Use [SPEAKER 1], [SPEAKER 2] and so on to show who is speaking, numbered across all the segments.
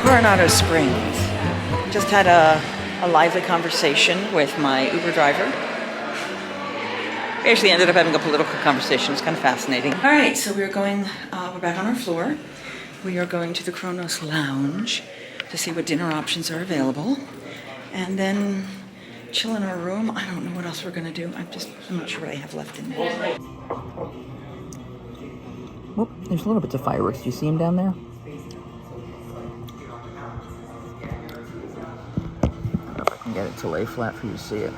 [SPEAKER 1] Coronado Springs. Just had a lively conversation with my Uber driver. We actually ended up having a political conversation. It's kind of fascinating. All right, so we're back on our floor. We are going to the Chronos Lounge to see what dinner options are available. And then chill in our room. I don't know what else we're gonna do. I'm not sure what I have left in there. Whoop, there's little bits of fireworks. Do you see them down there? I don't know if I can get it to lay flat for you to see it.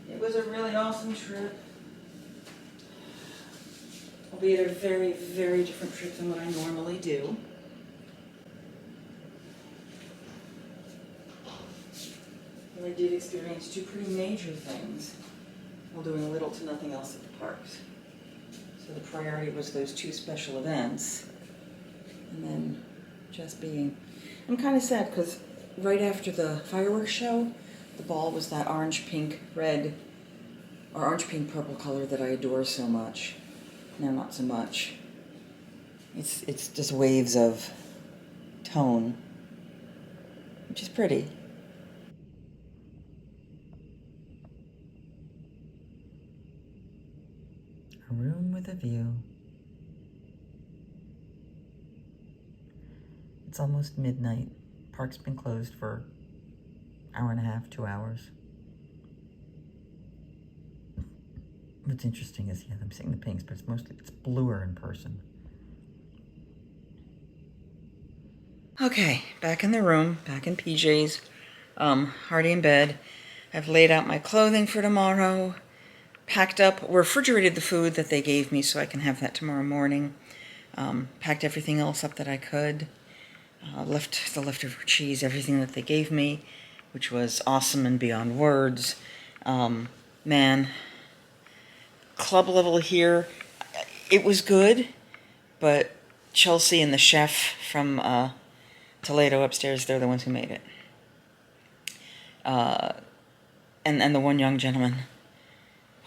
[SPEAKER 1] It was a really awesome trip. Albeit a very, very different trip than what I normally do. But I did experience two pretty major things while doing little to nothing else at the parks. So the priority was those two special events, and then just being... I'm kind of sad because right after the fireworks show, the ball was that orange, pink, red, or orange, pink, purple color that I adore so much. Now not so much. It's just waves of tone, which is pretty. A room with a view. It's almost midnight. Park's been closed for an hour and a half, 2 hours. What's interesting is, yeah, I'm seeing the pinks, but it's bluer in person. Okay, back in the room, back in PJs, already in bed. I've laid out my clothing for tomorrow, packed up, refrigerated the food that they gave me so I can have that tomorrow morning. Packed everything else up that I could. Left the leftover cheese, everything that they gave me, which was awesome and beyond words. Man, club level here, it was good, but Chelsea and the chef from Toledo upstairs, they're the ones who made it. And the one young gentleman,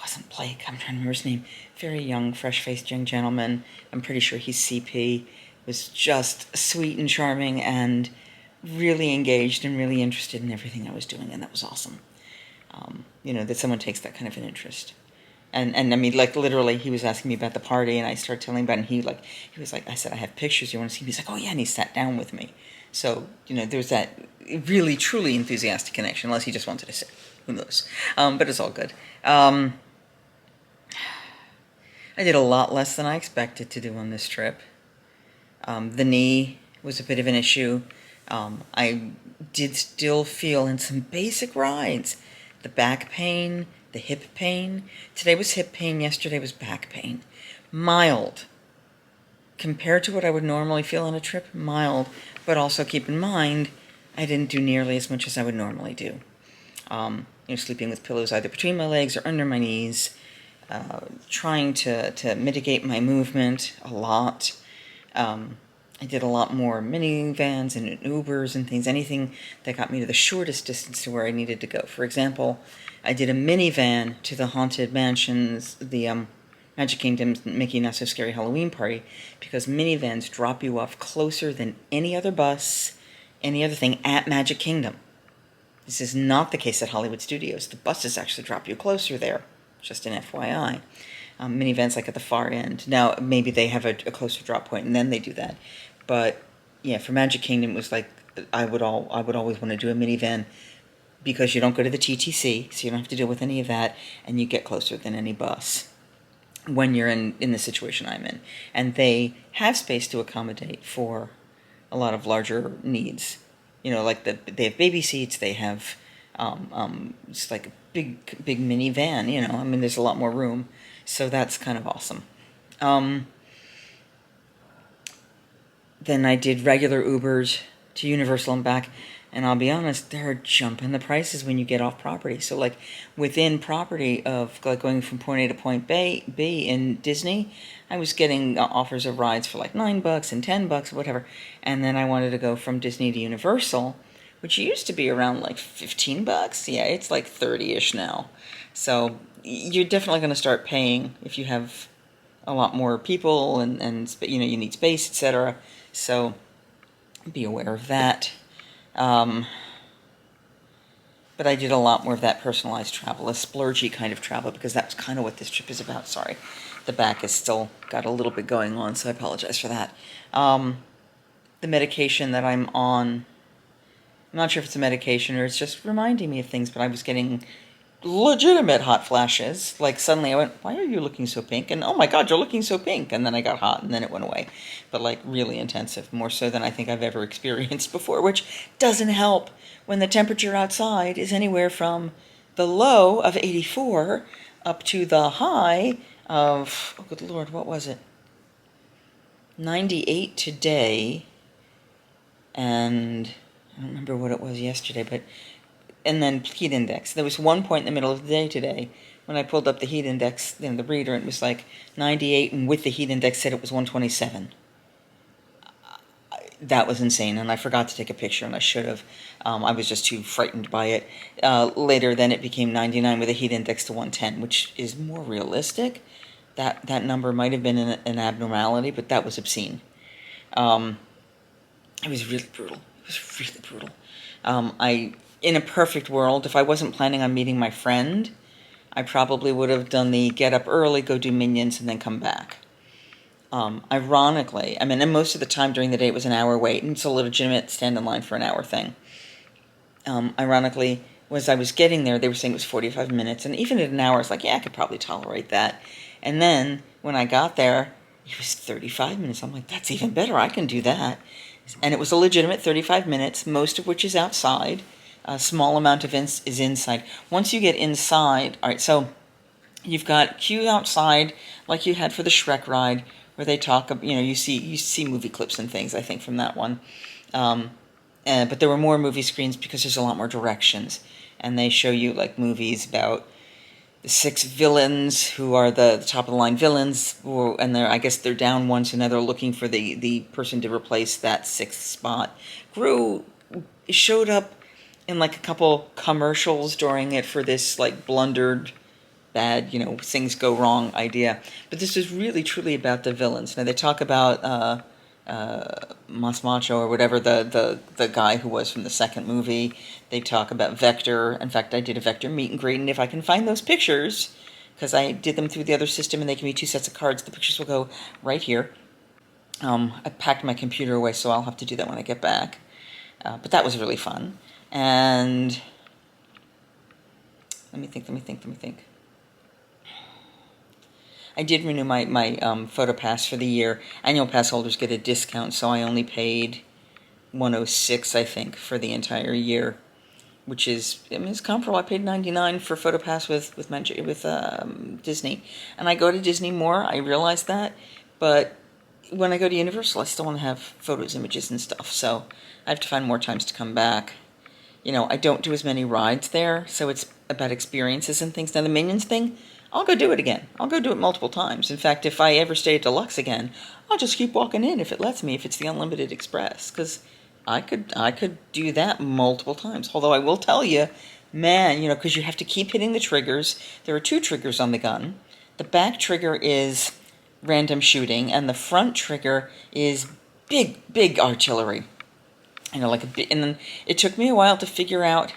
[SPEAKER 1] wasn't Blake, I'm trying to remember his name, very young, fresh-faced young gentleman, I'm pretty sure he's CP, was just sweet and charming and really engaged and really interested in everything I was doing, and that was awesome. You know, that someone takes that kind of an interest. And I mean, like, literally, he was asking me about the party, and I started telling him about it, and he was like, I said, I have pictures, you want to see them? He's like, oh yeah, and he sat down with me. So, you know, there's that really, truly enthusiastic connection, unless he just wanted to sit. Who knows? But it's all good. I did a lot less than I expected to do on this trip. The knee was a bit of an issue. I did still feel in some basic rides the back pain, the hip pain. Today was hip pain, yesterday was back pain. Mild. Compared to what I would normally feel on a trip, mild. But also keep in mind, I didn't do nearly as much as I would normally do. You know, sleeping with pillows either between my legs or under my knees. Trying to mitigate my movement a lot. I did a lot more minivans and Ubers and things, anything that got me to the shortest distance to where I needed to go. For example, I did a minivan to the Haunted Mansions, the Magic Kingdom's Mickey Not So Scary Halloween Party, because minivans drop you off closer than any other bus, any other thing at Magic Kingdom. This is not the case at Hollywood Studios. The buses actually drop you closer there, just an FYI. Minivans like at the far end. Now, maybe they have a closer drop point, and then they do that. But yeah, for Magic Kingdom, it was like I would always want to do a minivan because you don't go to the TTC, so you don't have to deal with any of that, and you get closer than any bus when you're in the situation I'm in. And they have space to accommodate for a lot of larger needs. You know, like they have baby seats, they have it's like a big minivan. You know, I mean, there's a lot more room, so that's kind of awesome. Then I did regular Ubers to Universal and back. And I'll be honest, they're jumping the prices when you get off property. So like within property of like going from point A to point B in Disney, I was getting offers of rides for like $9 and $10, whatever. And then I wanted to go from Disney to Universal, which used to be around like $15. Yeah, it's like 30-ish now. So you're definitely going to start paying if you have a lot more people and you know, you need space, etc. So be aware of that. But I did a lot more of that personalized travel, a splurgy kind of travel, because that's kind of what this trip is about. Sorry, the back is still got a little bit going on, so I apologize for that. The medication that I'm on, I'm not sure if it's a medication or it's just reminding me of things, but I was getting legitimate hot flashes. Like suddenly I went, why are you looking so pink? And oh my God, you're looking so pink. And then I got hot and then it went away. But like really intensive, more so than I think I've ever experienced before, which doesn't help when the temperature outside is anywhere from the low of 84 up to the high of, oh good Lord, what was it? 98 today. And I don't remember what it was yesterday, but and then heat index. There was one point in the middle of the day today when I pulled up the heat index, you know, the reader, and it was like 98, and with the heat index said it was 127. That was insane, and I forgot to take a picture, and I should have. I was just too frightened by it. Later, then it became 99 with a heat index to 110, which is more realistic. That number might have been an abnormality, but that was obscene. It was really brutal. It was really brutal. In a perfect world, if I wasn't planning on meeting my friend, I probably would have done the get up early, go do Minions, and then come back. Ironically, I mean, and most of the time during the day it was an hour wait, and it's a legitimate stand in line for an hour thing. Ironically, as I was getting there, they were saying it was 45 minutes, and even at an hour, I was like, yeah, I could probably tolerate that. And then, when I got there, it was 35 minutes. I'm like, that's even better, I can do that. And it was a legitimate 35 minutes, most of which is outside. A small amount of is inside. Once you get inside, all right, so you've got queue outside like you had for the Shrek ride, where they talk, you know, you see movie clips and things, I think, from that one. But there were more movie screens because there's a lot more directions. And they show you, like, movies about the 6 villains who are the top-of-the-line villains, and I guess they're down one, so now they're looking for the person to replace that 6th spot. Gru showed up in like a couple commercials during it for this like blundered, bad, you know, things go wrong idea. But this is really truly about the villains. Now they talk about Mas Macho or whatever, the guy who was from the second movie. They talk about Vector. In fact, I did a Vector meet and greet, and if I can find those pictures, because I did them through the other system and they can be 2 sets of cards, the pictures will go right here. I packed my computer away, so I'll have to do that when I get back. But that was really fun. And let me think. I did renew my photo pass for the year. Annual pass holders get a discount, so I only paid $106, I think, for the entire year, which is, I mean, it's comparable. I paid $99 for photo pass with Disney, and I go to Disney more. I realize that, but when I go to Universal, I still want to have photos, images, and stuff. So I have to find more times to come back. You know, I don't do as many rides there, so it's about experiences and things. Now, the Minions thing, I'll go do it again. I'll go do it multiple times. In fact, if I ever stay at Deluxe again, I'll just keep walking in if it lets me, if it's the Unlimited Express, because I could do that multiple times. Although I will tell you, man, you know, because you have to keep hitting the triggers. There are 2 triggers on the gun. The back trigger is random shooting, and the front trigger is big artillery. You know, like and then it took me a while to figure out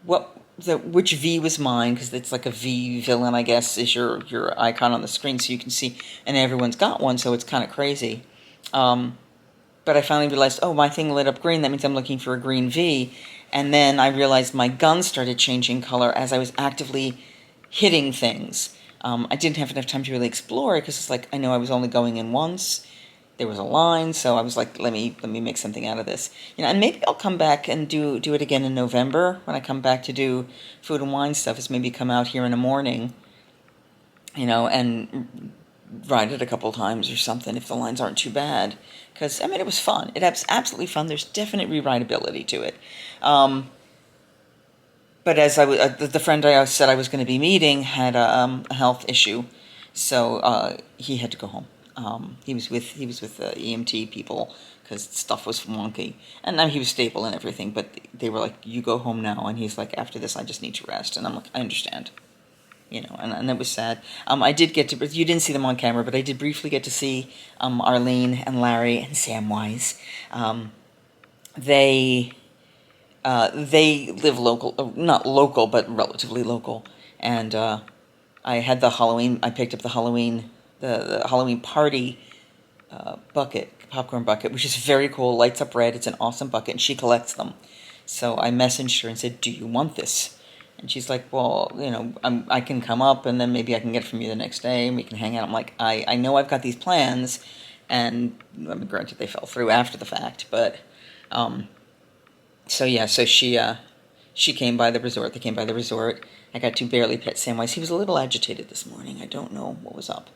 [SPEAKER 1] which V was mine, because it's like a V villain, I guess, is your icon on the screen, so you can see, and everyone's got one, so it's kind of crazy. But I finally realized, oh, my thing lit up green, that means I'm looking for a green V, and then I realized my gun started changing color as I was actively hitting things. I didn't have enough time to really explore it, because it's like, I know I was only going in once. There was a line, so I was like, let me make something out of this. You know, and maybe I'll come back and do it again in November when I come back to do food and wine stuff, is maybe come out here in the morning, you know, and ride it a couple times or something if the lines aren't too bad. Because, I mean, it was fun. It was absolutely fun. There's definite rewritability to it. But as the friend I said I was going to be meeting had a health issue, so he had to go home. He was with the EMT people because stuff was wonky, and he was stable and everything. But they were like, "You go home now," and he's like, "After this, I just need to rest." And I'm like, "I understand." And it was sad. I did get to, you didn't see them on camera, but I did briefly get to see Arlene and Larry and Samwise. They live local, not local, but relatively local. And I had I picked up the Halloween party bucket, popcorn bucket, which is very cool, lights up red, it's an awesome bucket, and she collects them. So I messaged her and said, "Do you want this?" And she's like, "Well, I can come up, and then maybe I can get it from you the next day, and we can hang out." I'm like, I know I've got these plans, and granted they fell through after the fact, but, so she came by the resort. They came by the resort. I got to barely pet Samwise. He was a little agitated this morning. I don't know what was up,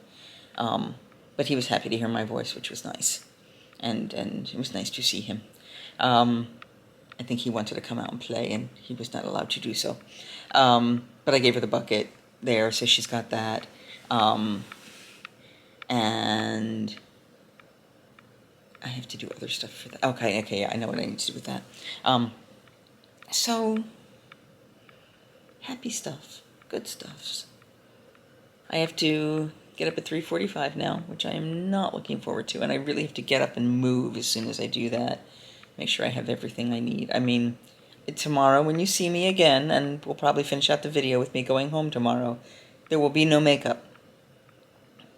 [SPEAKER 1] but he was happy to hear my voice, which was nice, and it was nice to see him. I think he wanted to come out and play, and he was not allowed to do so. But I gave her the bucket there, so she's got that. And I have to do other stuff for that. Okay, yeah, I know what I need to do with that. So, happy stuff. Good stuffs. I have to get up at 3:45 now, which I am not looking forward to, and I really have to get up and move as soon as I do that. Make sure I have everything I need. I mean, tomorrow when you see me again, and we'll probably finish out the video with me going home tomorrow, there will be no makeup.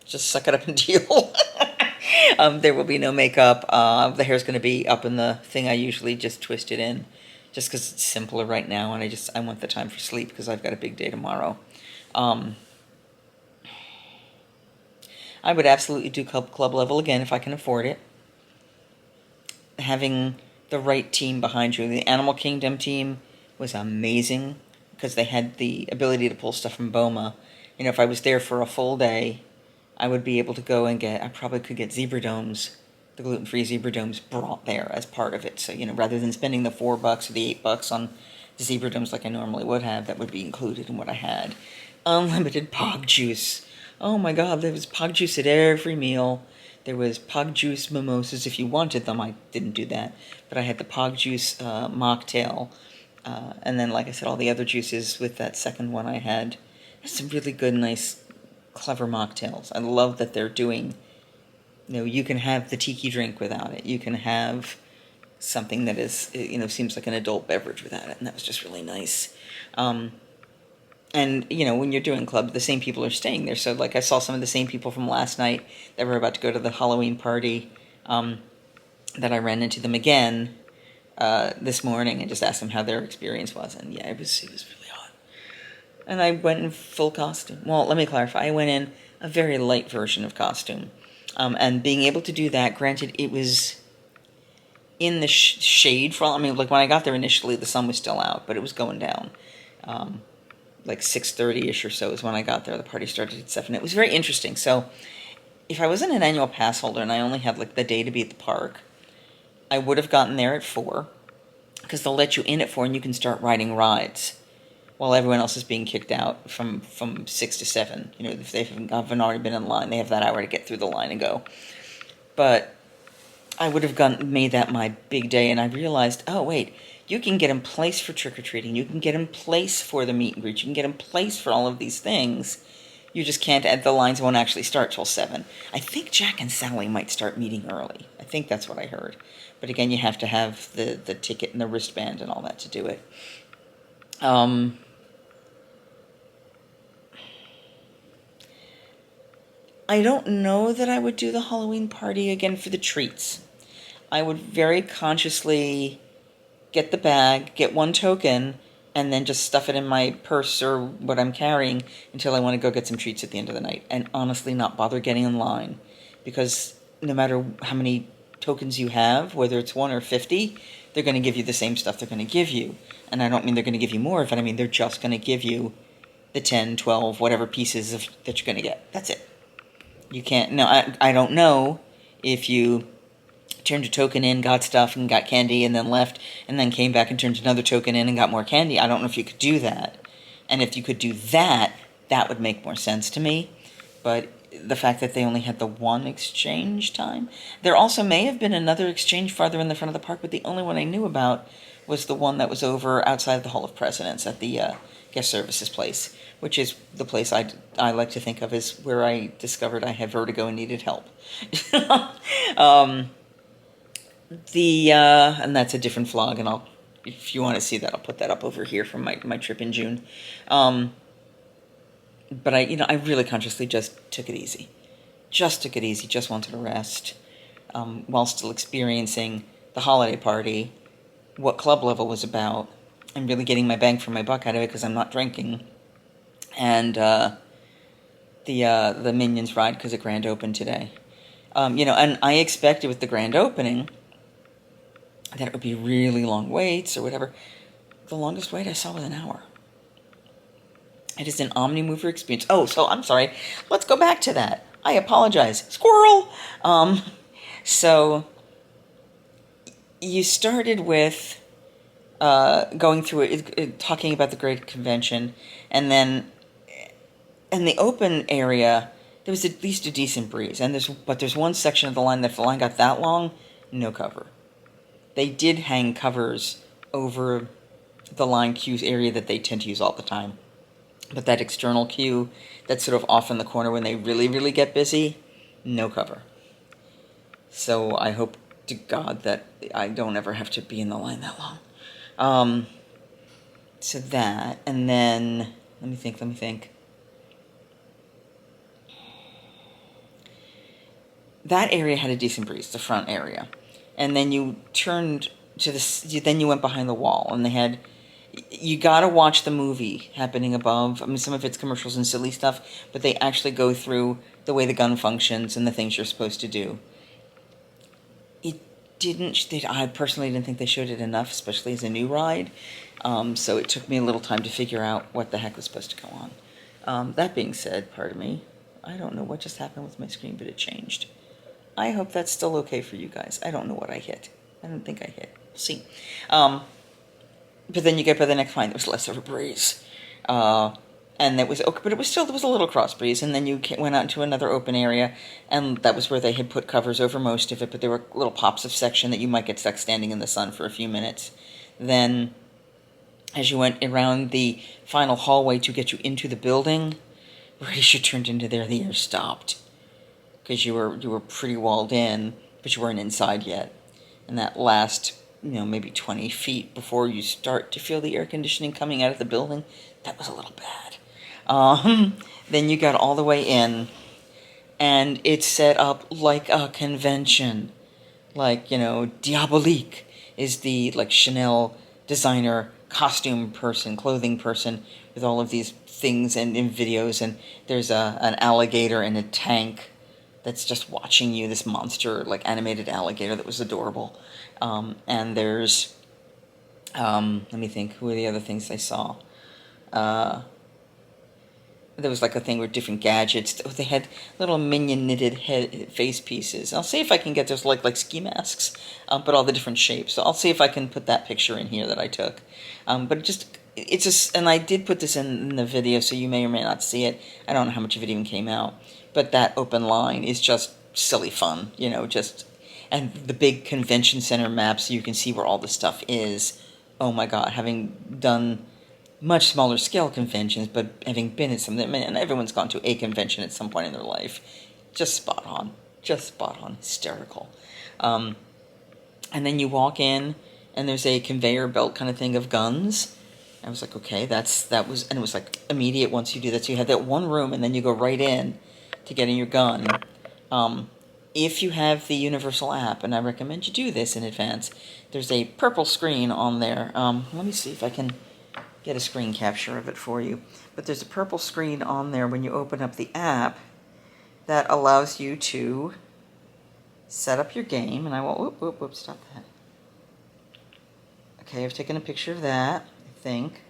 [SPEAKER 1] Just suck it up and deal. There will be no makeup. The hair's going to be up in the thing I usually just twist it in, just because it's simpler right now, and I want the time for sleep because I've got a big day tomorrow. I would absolutely do club level again if I can afford it. Having the right team behind you. The Animal Kingdom team was amazing because they had the ability to pull stuff from Boma. If I was there for a full day, I would be able to go and I probably could get zebra domes, the gluten-free zebra domes brought there as part of it. So, rather than spending the $4 or the $8 on the zebra domes like I normally would have, that would be included in what I had. Unlimited pog juice. Oh my God, there was pog juice at every meal. There was pog juice mimosas if you wanted them. I didn't do that. But I had the pog juice mocktail. And then, like I said, all the other juices with that second one I had. There's some really good, nice, clever mocktails. I love that they're doing, you can have the tiki drink without it. You can have something that is, seems like an adult beverage without it. And that was just really nice. And, when you're doing club, the same people are staying there. So, like, I saw some of the same people from last night that were about to go to the Halloween party, that I ran into them again this morning and just asked them how their experience was. And, yeah, it was really hot. And I went in full costume. Well, let me clarify. I went in a very light version of costume. And being able to do that, granted, it was in the shade. Like, when I got there initially, the sun was still out, but it was going down. Like 6:30ish or so is when I got there. The party started at 7. It was very interesting. So if I wasn't an annual pass holder and I only had like the day to be at the park, I would have gotten there at 4 because they'll let you in at 4 and you can start riding rides while everyone else is being kicked out from 6 to 7. If they haven't already been in line, they have that hour to get through the line and go. But I would have made that my big day, and I realized, oh wait, you can get in place for trick-or-treating. You can get in place for the meet and greet. You can get in place for all of these things. You just can't, the lines won't actually start till 7. I think Jack and Sally might start meeting early. I think that's what I heard. But again, you have to have the ticket and the wristband and all that to do it. I don't know that I would do the Halloween party again for the treats. I would very consciously get the bag, get one token, and then just stuff it in my purse or what I'm carrying until I want to go get some treats at the end of the night. And honestly, not bother getting in line. Because no matter how many tokens you have, whether it's 1 or 50, they're going to give you the same stuff they're going to give you. And I don't mean they're going to give you more of it. I mean, they're just going to give you the 10, 12, whatever pieces that you're going to get. That's it. You can't, no, I don't know if you turned a token in, got stuff, and got candy, and then left, and then came back and turned another token in and got more candy. I don't know if you could do that. And if you could do that, that would make more sense to me. But the fact that they only had the one exchange time. There also may have been another exchange farther in the front of the park, but the only one I knew about was the one that was over outside of the Hall of Presidents at the guest services place, which is the place I like to think of as where I discovered I had vertigo and needed help. And that's a different vlog, and if you want to see that, I'll put that up over here from my trip in June. But I really consciously just took it easy. Just took it easy, just wanted to rest, while still experiencing the holiday party, what Club Level was about, and really getting my bang for my buck out of it because I'm not drinking. And the Minions ride because it grand opened today. And I expected with the grand opening that it would be really long waits or whatever. The longest wait I saw was an hour. It is an Omnimover experience. Oh, so I'm sorry. Let's go back to that. I apologize. Squirrel! So you started with going through it, talking about the Great Convention, and then in the open area, there was at least a decent breeze. But there's one section of the line that if the line got that long, no cover. They did hang covers over the line queue area that they tend to use all the time. But that external queue that's sort of off in the corner when they really, really get busy, no cover. So I hope to God that I don't ever have to be in the line that long. So that, and then, let me think. That area had a decent breeze, the front area. And then you turned to then you went behind the wall, and they had, you gotta watch the movie happening above. I mean, some of it's commercials and silly stuff, but they actually go through the way the gun functions and the things you're supposed to do. I personally didn't think they showed it enough, especially as a new ride. So it took me a little time to figure out what the heck was supposed to go on. That being said, pardon me, I don't know what just happened with my screen, but it changed. I hope that's still okay for you guys. I don't know what I hit. I don't think I hit. We'll see. But then you get by the next line, there was less of a breeze. And it was okay, but there was a little cross breeze, and then you went out into another open area, and that was where they had put covers over most of it, but there were little pops of section that you might get stuck standing in the sun for a few minutes. Then, as you went around the final hallway to get you into the building, right as you turned into there, the air stopped. Because you were pretty walled in, but you weren't inside yet. And that last, maybe 20 feet before you start to feel the air conditioning coming out of the building, that was a little bad. Then you got all the way in, and it's set up like a convention. Like, Diabolique is the, Chanel designer, costume person, clothing person, with all of these things and in videos, and there's an alligator in a tank that's just watching you, this monster, animated alligator that was adorable. And there's, let me think, who are the other things I saw? There was a thing with different gadgets. They had little minion knitted face pieces. I'll see if I can get those like ski masks, but all the different shapes. So I'll see if I can put that picture in here that I took. But it's just, and I did put this in the video, so you may or may not see it. I don't know how much of it even came out. But that open line is just silly fun, and the big convention center map so you can see where all the stuff is. Oh my God, having done much smaller scale conventions, but having been at some, and everyone's gone to a convention at some point in their life, just spot on, hysterical. And then you walk in, and there's a conveyor belt kind of thing of guns. I was like, okay, and it was immediate once you do that. So you have that one room, and then you go right in to getting your gun. If you have the Universal app, and I recommend you do this in advance, there's a purple screen on there. Let me see if I can get a screen capture of it for you. But there's a purple screen on there when you open up the app that allows you to set up your game. And I won't, stop that. Okay, I've taken a picture of that, I think.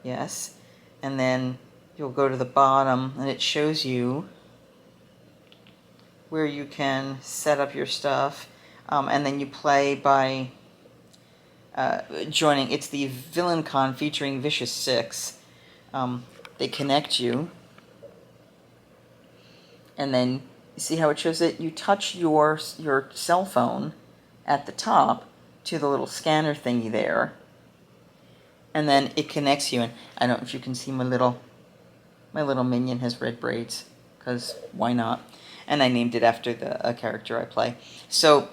[SPEAKER 1] Yes. And then you'll go to the bottom, and it shows you where you can set up your stuff, and then you play by joining. It's the Villain Con featuring Vicious Six. They connect you, and then you see how it shows it? You touch your cell phone at the top to the little scanner thingy there, and then it connects you. And I don't know if you can see my little minion has red braids, because why not? And I named it after a character I play. So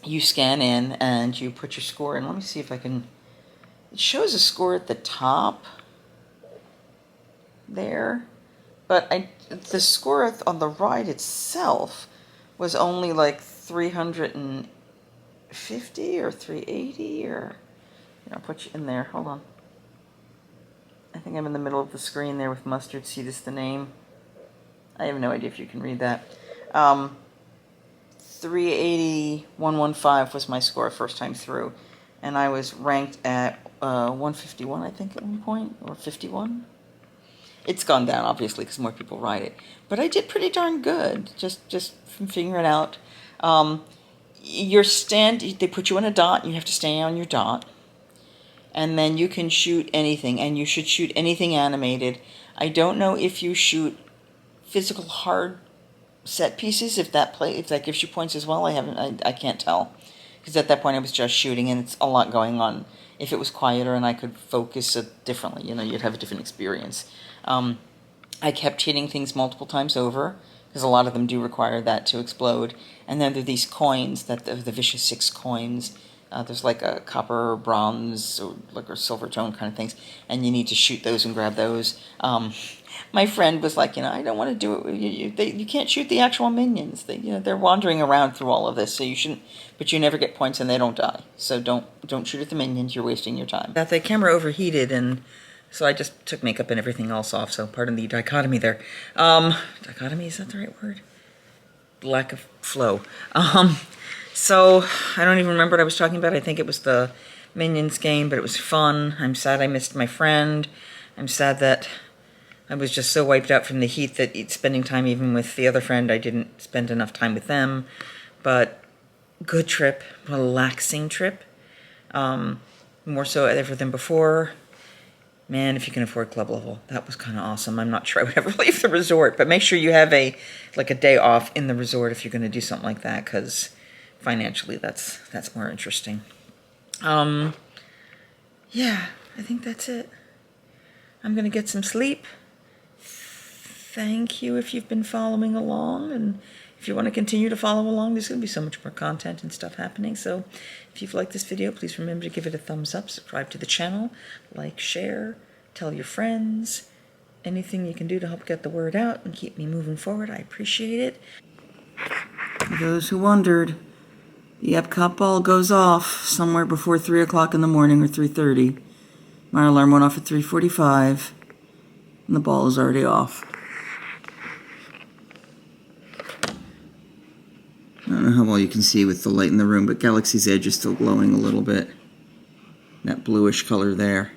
[SPEAKER 1] you scan in and you put your score in. Let me see if I can. It shows a score at the top there, but the score on the ride itself was only like 350 or 380, or I'll put you in there. Hold on. I think I'm in the middle of the screen there with mustard. See this, the name? I have no idea if you can read that. 380,115 was my score first time through, and I was ranked at 151, I think, at one point, or 51. It's gone down, obviously, because more people ride it. But I did pretty darn good, just from figuring it out. They put you on a dot, and you have to stay on your dot. And then you can shoot anything, and you should shoot anything animated. I don't know if you shoot physical hard set pieces, if that gives you points as well. I can't tell, because at that point I was just shooting, and it's a lot going on. If it was quieter and I could focus it differently, you'd have a different experience. I kept hitting things multiple times over, because a lot of them do require that to explode. And then there are these coins, the Vicious Six coins. There's like a copper, bronze, or silver tone kind of things, and you need to shoot those and grab those. My friend was like, I don't want to do it. You can't shoot the actual minions. They're wandering around through all of this, so you shouldn't. But you never get points, and they don't die. So don't shoot at the minions. You're wasting your time. That the camera overheated, and so I just took makeup and everything else off. So pardon the dichotomy there. Dichotomy, is that the right word? Lack of flow. So I don't even remember what I was talking about. I think it was the Minions game, but it was fun. I'm sad I missed my friend. I'm sad that I was just so wiped out from the heat that spending time even with the other friend, I didn't spend enough time with them. But good trip, relaxing trip. More so ever than before. Man, if you can afford club level, that was kind of awesome. I'm not sure I would ever leave the resort, but make sure you have a day off in the resort if you're going to do something like that, because financially that's more interesting. Yeah, I think that's it. I'm going to get some sleep. Thank you if you've been following along, and if you want to continue to follow along, there's going to be so much more content and stuff happening. So if you've liked this video, please remember to give it a thumbs up, subscribe to the channel, like, share, tell your friends. Anything you can do to help get the word out and keep me moving forward, I appreciate it. For those who wondered, the Epcot ball goes off somewhere before 3 o'clock in the morning, or 3:30. My alarm went off at 3:45, and the ball is already off. I don't know how well you can see with the light in the room, but Galaxy's Edge is still glowing a little bit. That bluish color there.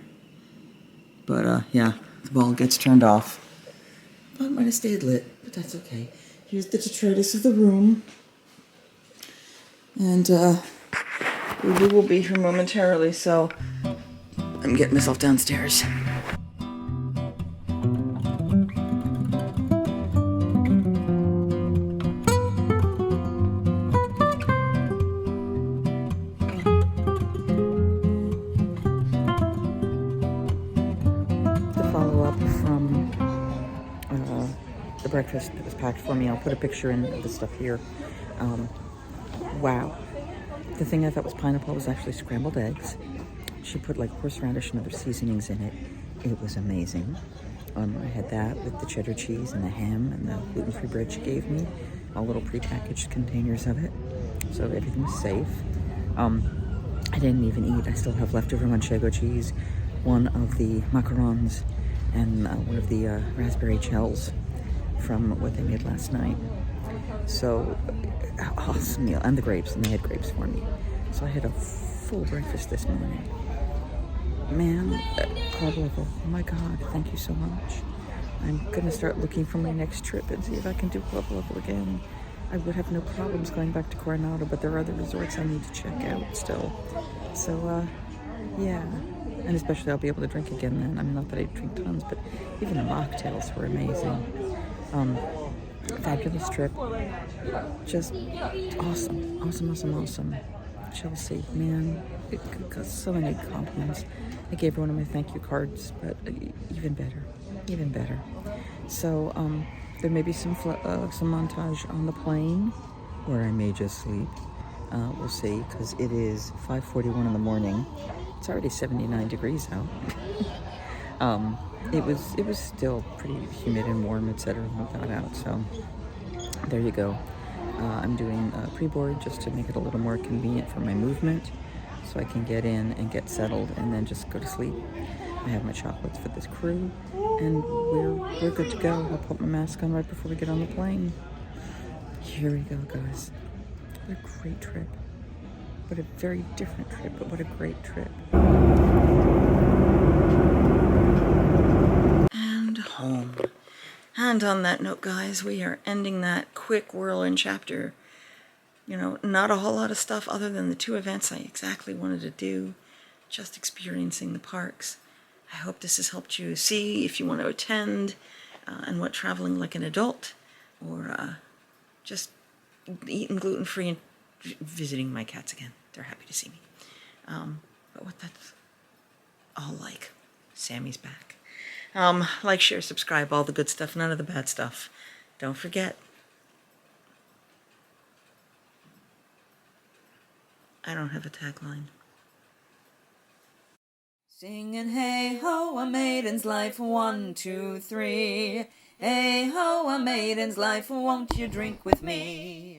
[SPEAKER 1] But, yeah, the ball gets turned off. Thought it might have stayed lit, but that's okay. Here's the detritus of the room. And, we will be here momentarily, so I'm getting myself downstairs. The breakfast that was packed for me. I'll put a picture in of the stuff here. Wow. The thing I thought was pineapple was actually scrambled eggs. She put like horseradish and other seasonings in it. It was amazing. I had that with the cheddar cheese and the ham and the gluten-free bread she gave me. All little prepackaged containers of it. So everything was safe. I didn't even eat. I still have leftover manchego cheese, one of the macarons, and one of the raspberry shells from what they made last night. So, awesome meal. And the grapes, and they had grapes for me. So I had a full breakfast this morning. Man, club level, oh my God, thank you so much. I'm going to start looking for my next trip and see if I can do Club Level again. I would have no problems going back to Coronado, but there are other resorts I need to check out still. So, yeah. And especially I'll be able to drink again then. I mean, not that I drink tons, but even the mocktails were amazing. Fabulous trip. Just awesome. Awesome. Chelsea, man, it got so many compliments. I gave her one of my thank you cards, but even better. So, there may be some montage on the plane where I may just sleep. We'll see, because it is 5:41 in the morning. It's already 79 degrees out. It was still pretty humid and warm, etc. when we got out. So there you go. I'm doing pre-board just to make it a little more convenient for my movement, so I can get in and get settled and then just go to sleep. I have my chocolates for this crew, and we're good to go. I'll put my mask on right before we get on the plane. Here we go, guys. What a great trip. What a very different trip, but what a great trip. And home. And on that note, guys, we are ending that quick whirlwind chapter. You know, not a whole lot of stuff other than the 2 events I exactly wanted to do. Just experiencing the parks. I hope this has helped you see if you want to attend and what traveling like an adult, or just eating gluten-free and visiting my cats again. They're happy to see me. But what that's all like. Sammy's back. Like, share, subscribe, all the good stuff, none of the bad stuff. Don't forget. I don't have a tagline. Singing hey ho, a maiden's life, 1, 2, 3. Hey ho, a maiden's life, won't you drink with me?